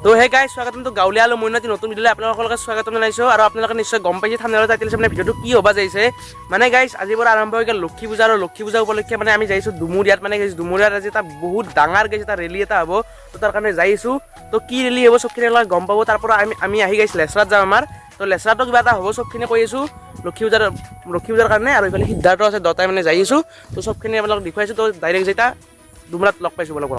তো hey guys স্বাগতম তো গাঁৱলীয়া আৰু মইনাতি নতুন ভিডিঅ'লৈ আপোনালোকক স্বাগতম জনাইছোঁ আৰু আপোনালোকে নিশ্চয় গম পাইছে থাম্বনেইলত টাইটেল মানে ভিডিঅ'টো কি হ'ব যাইছে মানে গাইজ আজিৰ পৰা আৰম্ভ হৈ গ'ল লক্ষী পূজা আৰু লক্ষী পূজা উপলক্ষে মানে আমি যাইছোঁ ডুমুৰিয়াত মানে গাইজ ডুমুৰিয়াত আজি এটা বহুত ডাঙৰ গাইজ এটা ৰেলী এটা হ'ব তো তাৰ কাৰণে যাইছোঁ তো কি ৰেলী হ'ব চবখিনি আপোনালোকে গম পাব তাৰ পৰা আমি আহি গাইজ লেচৰাত যাম আমাৰ তো লেচৰাতো কিবা এটা হ'ব চবখিনি কৈ আছোঁ লক্ষী পূজাৰ কাৰণে আৰু এইফালে সিদ্ধাৰ্থ আছে দুটাই মানে যাই আছোঁ তো চবখিনি আপোনালোকক দেখুৱাইছোঁ তো ডাইৰেক্ট যেতিয়া ডুমুৰিয়াত লগ পাইছোঁ বলক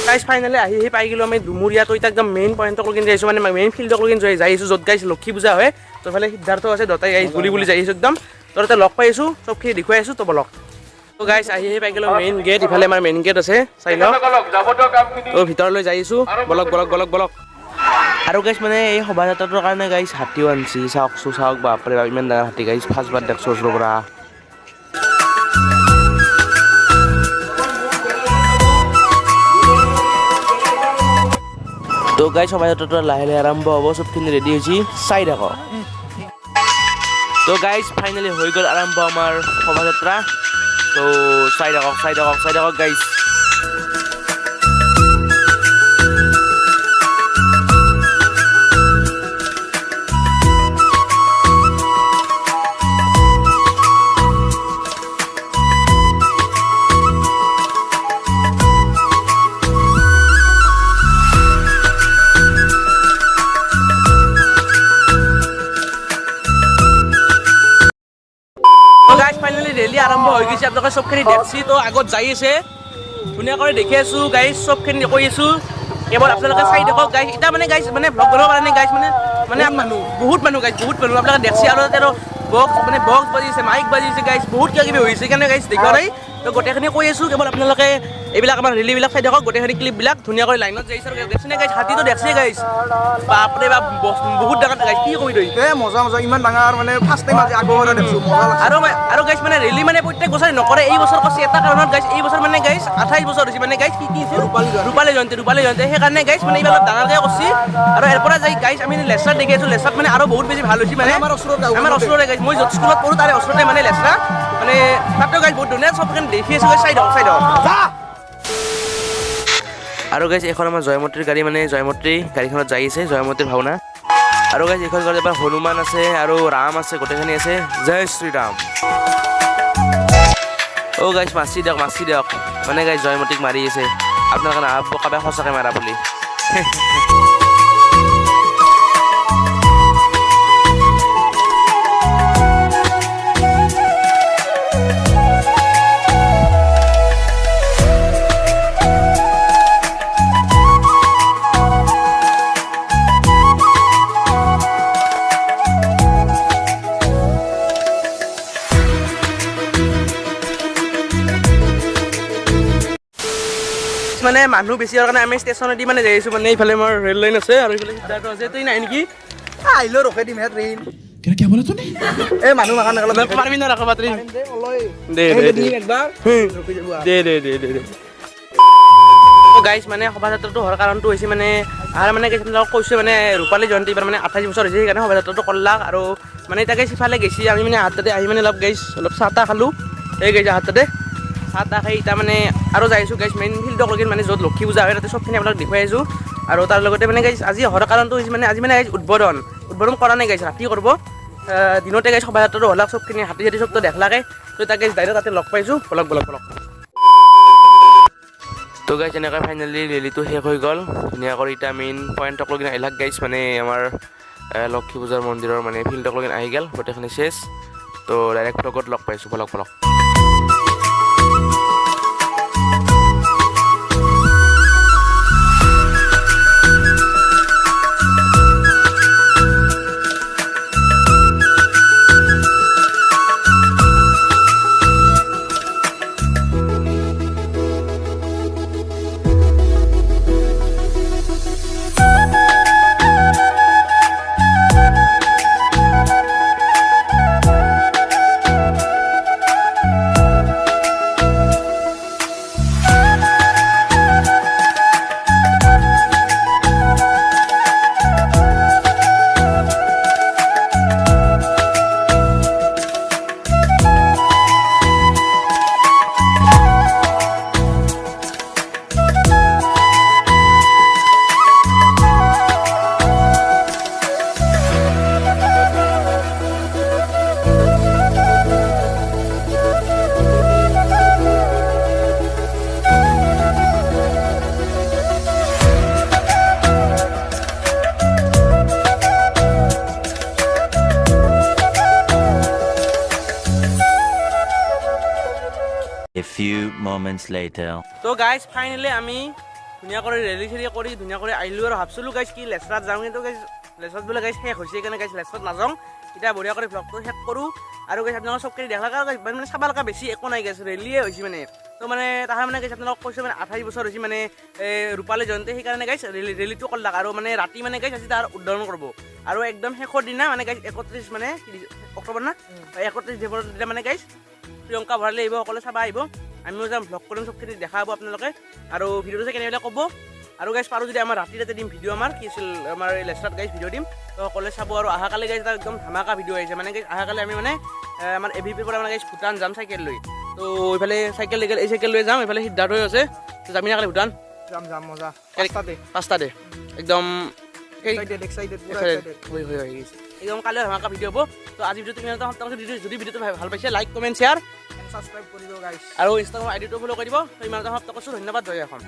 গাইজ ফাইনেলি আহি পাই গ'লোঁ আমি ডুমুৰিয়া তো এতিয়া একদম মেইন পইণ্টক লগিন যাইছোঁ মানে মেইন ফিল্ডক লগিন যাই আছোঁ য'ত গাইজ লক্ষী পূজা হয় তো এইফালে সিদ্ধাৰ্থ আছে দুটাই গাইজ বুলি যাই আছোঁ একদম তো তাতে লগ পাইছোঁ চবখিনি দেখুৱাই আছোঁ তো বলক তো গাইজ আহি পাই গ'লোঁ মেইন গেট ইফালে আমাৰ মেইন গেট আছে চাই লওক তো ভিতৰলৈ যাই আছোঁ বলক আৰু গাইজ মানে এই শোভাযাত্ৰাটোৰ কাৰণে গাইজ হাতীও আনিছে চাওক বাপৰে বাপ ইমান ডাঙৰ হাতী গাইজ ফাৰ্ষ্টবাৰ দেখছোঁ ওচৰৰ পৰা তো গাইজ শোভাযাত্ৰাটো লাহে লাহে আৰম্ভ হ'ব চবখিনি ৰেডি হৈছে চাই থাকক তো গাইজ ফাইনেলি হৈ গ'ল আৰম্ভ আমাৰ শোভাযাত্ৰা তো চাই থাকক গাইজ ৰেলী আৰম্ভ হৈ গৈছে আপোনালোকে চবখিনি দেখছি তো আগত যাই আছে ধুনীয়াকৈ দেখি আছোঁ গাইজ চবখিনি কৈ আছোঁ কেৱল আপোনালোকে চাই থাকক গাইজ এতিয়া মানে গাইজ মানে ভ্লগ বনাবৰ কাৰণে গাইজ মানে বহুত মানুহ আপোনালোকে দেখছি আৰু তাতে বক্স বাজিছে মাইক বাজিছে গাইজ বহুত কিবা কিবি হৈছে সেইকাৰণে গাইজ দেখুৱা নাই তো গোটেইখিনি কৈ আছোঁ কেৱল আপোনালোকে এইবিলাক আমাৰ ৰেলীবিলাক চাই থাকক গোটেইখিনি ক্লিপবিলাক ধুনীয়াকৈ লাইনত যাইছে আৰু দেখছিনে গাইজ হাতীটো দেখছি গাইজ বাপৰে বাপ বহুত ডাঙৰ গাইজ কি কবি তই মজা ইমান ডাঙৰ মানে ফাৰ্ষ্ট টাইম আজি আগৰ দেখছো আৰু গাইজ মানে ৰেলী মানে প্ৰত্যেক বছৰে নকৰে এই বছৰ কৈছে এটা কাৰণত গাইজ এই বছৰ মানে গাইজ 28 বছৰ হৈছে মানে গাইজ কি হৈছে ৰূপালী জয়ন্তী সেইকাৰণে গাইজ মানে এইবিলাক ডাঙৰকৈ কৰিছে আৰু ইয়াৰ পৰা যাই গাইজ আমি লেচৰাত দেখি আছোঁ লেচৰাত মানে আৰু বহুত বেছি ভাল হৈছে মানে আমাৰ ওচৰতে গাইজ মই য'ত স্কুলত পঢ়োঁ তাৰে ওচৰতে মানে লেচৰা মানে তাতো গাইজ বহুত ধুনীয়া চবখিনি দেখি আছোঁ চাই থাকক আৰু গাইজ এখন আমাৰ জয়মতীৰ গাড়ী মানে জয়মতী গাড়ীখনত যাই আছে জয়মতীৰ ভাওনা আৰু গাইজ এইখন গাড়ীত এবাৰ হনুমান আছে আৰু ৰাম আছে গোটেইখিনি আছে জয় শ্ৰীৰাম গাইজ মাছি দিয়ক মানে গাইজ জয়মতীক মাৰি আছে আপোনালোকে নাভাবিব কাবাই সঁচাকৈ মাৰা বুলি মানে মানুহ বেছি হোৱাৰ কাৰণে আমি ষ্টেচনেদি মানে যাই আছোঁ মানে এইফালে আমাৰ ৰেল লাইন আছে আৰু এইফালে সিদ্ধাৰ্থ আছে তই নাই নেকি আহিলেও ৰখাই দিম হে ট্ৰেইন क्या बोला तूने এই মানুহ মাখান পাৰিবি না ৰাখবা ট্ৰেইন দে গাইজ মানে শোভাযাত্ৰাটো হোৱাৰ কাৰণটো হৈছে মানে আৰু মানে কিছুমানক কৈছোঁ মানে ৰূপালী জয়ন্তী এইবাৰ মানে 28 বছৰ হৈছে সেইকাৰণে শোভাযাত্ৰাটো কৰলাক আৰু মানে এতিয়া গাইজ সিফালে গৈছে আমি মানে হাততে আহি মানে অলপ চাহ তাহ খালোঁ এই গাইজ হাততে চাহ তাহ খাই এতিয়া মানে আৰু যাই আছোঁ গাইজ মেইন ফিল্ডক লগিন মানে য'ত লক্ষী পূজা হয় তাতে চবখিনি আপোনাক দেখুৱাই আছোঁ আৰু তাৰ লগতে মানে গাইজ আজি হোৱাৰ কাৰণটো হৈছে মানে আজি মানে গাইজ উদ্বোধন কৰা নাই গাইজ ৰাতি কৰিব দিনতে গাইজ শোভাযাত্ৰাটো হ'লাক চবখিনি হাতী চবটো দেখলাকে তো এতিয়া গাইজ ডাইৰেক্ট তাতে লগ পাইছোঁ বলক তো গাইজ এনেকৈ ফাইনেলি ৰেলীটো শেষ হৈ গ'ল ধুনীয়াকৈ এতিয়া মেইন পইণ্টক লগিন আহিলাক গাইজ মানে আমাৰ লক্ষী পূজাৰ মন্দিৰৰ মানে ফিল্ডক লগিন আহি গ'ল গোটেইখিনি চেছ তো ডাইৰেক্ট ব্লগত লগ পাইছোঁ বলক moments later. তো গাইজ ফাইনেলি আমি ধুনীয়া কৰি ৰেলি চেলি কৰি ধুনীয়া কৰি আহিলোঁ আৰু ভাবছিলোঁ গাইজ কি লেচৰাত যাওঁ কিন্তু গাইজ লেচৰাত বোলে গাইজ শেষ হৈছে সেইকাৰণে গাইজ লেচৰাত নাযাওঁ এতিয়া বঢ়িয়া কৰি ভ্লগটো শেষ কৰোঁ আৰু গাইজ আপোনালোকক চবখিনি দেখা লগা গাইজ মানে চাব লগা বেছি একো নাই গাইজ ৰেলিয়ে হৈছে মানে তো মানে তাহাৰ মানে গাইজ আপোনালোকক কৈছোঁ মানে 28 বছৰ হৈছে মানে ৰূপালী জয়ন্তী সেইকাৰণে গাইজ ৰেলিটো কৰলাক আৰু মানে ৰাতি মানে গাইজ আজি তাৰ উদ্বোধন কৰিব আৰু একদম শেষৰ দিনা মানে গাইজ 31 মানে অক্টোবৰ না 31 ডিচেম্বৰৰ দিনা মানে গাইজ প্ৰিয়ংকা ভৰালী আহিব সকলোৱে চাব আহিব আমিও যাম ভ্লগ কৰিম চবখিনি দেখা হ'ব আপোনালোকে আৰু ভিডিঅ'টো চাই কেনেকৈ ক'ব আৰু গাইজ পাৰোঁ যদি আমাৰ ৰাতি দিম ভিডিঅ' আমাৰ কি আছিল আমাৰ লেচৰাত গাইজ ভিডিঅ' দিম তো সকলোৱে চাব আৰু অহাকালি গাইজ এটা একদম ধামাকা ভিডিঅ' আহিছে মানে গাইজ অহাকালি আমি মানে আমাৰ AVPৰ পৰা মানে গাইজ ভূটান যাম চাইকেল লৈ তো এইফালে চাইকেল এই চাইকেল লৈ যাম এইফালে সিদ্ধাৰ্থ হৈ আছে তো যামি না কালি ভূটান যাম যাম মজা 5টাতে একদম এক্সাইটেড একদম কালি ধামাকা ভিডিঅ' হ'ব তো আজি ভিডিঅ'টো ইমানতে সপ্তাহ যদি ভিডিঅ'টো ভাল পাইছে লাইক কমেণ্ট শ্বেয়াৰ সাবস্ক্ৰাইব কৰি দিও গাইছ আৰু ইনষ্টাগ্ৰাম আইডিটো ফ'ল' কৰি দিব তো ইমানতে সমাপ্ত কৰিছোঁ ধন্যবাদ জয় অসম